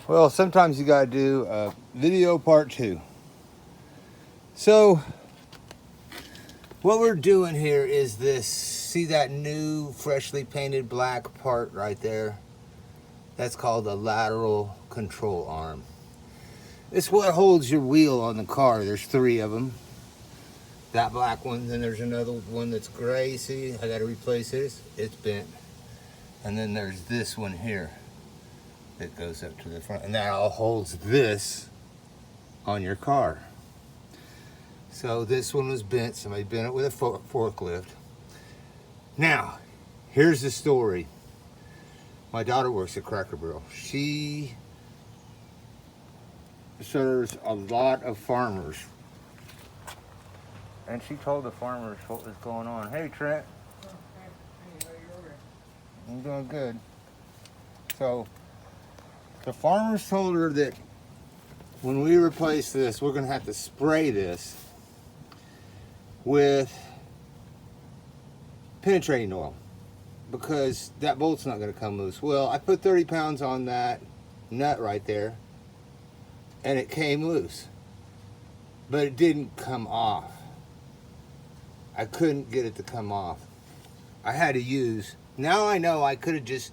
Well, sometimes you gotta do a video part 2. So, what we're doing here is this. See that new freshly painted black part right there? That's called the lateral control arm. It's what holds your wheel on the car. There's 3 of them. That black one, then there's another one that's gray. See, I gotta replace this. It's bent. And then there's this one here that goes up to the front, and that all holds this on your car. So this one was bent. Somebody bent it with a forklift. Now, here's the story. My daughter works at Cracker Barrel. She serves a lot of farmers. And she told the farmers what was going on. Hey, Trent. I'm doing good. So, the farmers told her that when we replace this, we're going to have to spray this with penetrating oil because that bolt's not going to come loose. Well, I put 30 pounds on that nut right there and it came loose, but it didn't come off. I couldn't get it to come off. I had to use, now I know I could just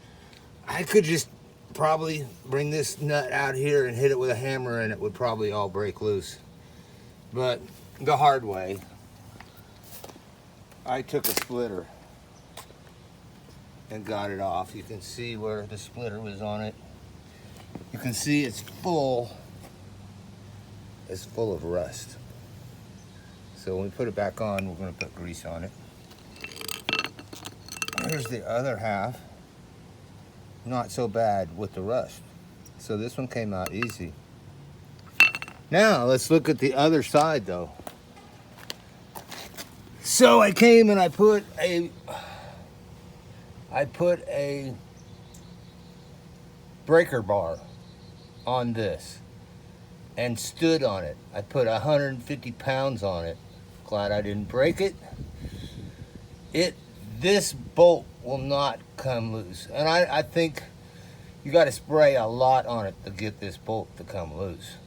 probably bring this nut out here and hit it with a hammer and it would probably all break loose. But the hard way, I took a splitter and got it off. You can see where the splitter was on it. You can see it's full of rust. So when we put it back on, we're going to put grease on it. Here's the other half. Not so bad with the rust. So this one came out easy. Now let's look at the other side though. So I came and I put a breaker bar on this and stood on it. I put 150 pounds on it. Glad I didn't break it. This bolt will not come loose. And I think you got to spray a lot on it to get this bolt to come loose.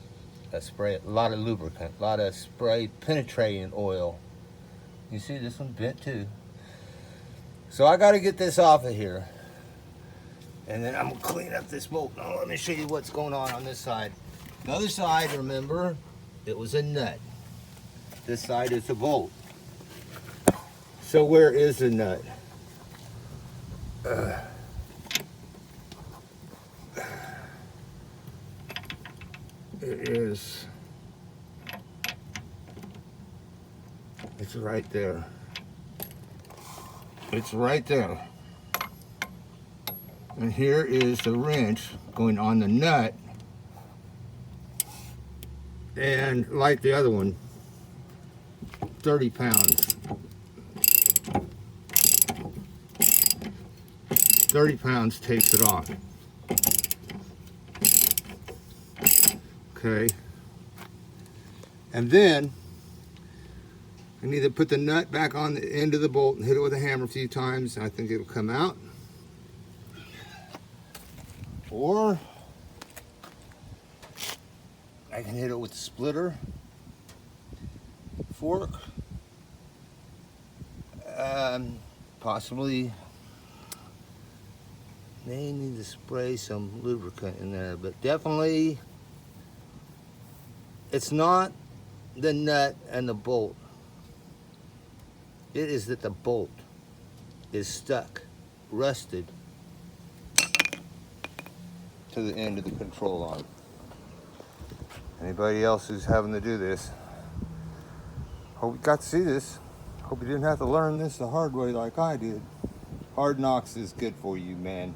Spray a lot of lubricant, a lot of spray penetrating oil. You see this one bent too. So I got to get this off of here. And then I'm going to clean up this bolt. Now let me show you what's going on this side. The other side, remember, it was a nut. This side is a bolt. So where is the nut? It is. It's right there. It's right there. And here is the wrench going on the nut. And like the other one, 30 pounds. 30 pounds takes it off. Okay. And then I need to put the nut back on the end of the bolt and hit it with a hammer a few times. I think it'll come out. Or I can hit it with a splitter, fork, possibly may need to spray some lubricant in there, but definitely it's not the nut and the bolt. It is that the bolt is stuck, rusted to the end of the control arm. Anybody else who's having to do this, hope you got to see this. Hope you didn't have to learn this the hard way like I did. Hard knocks is good for you, man.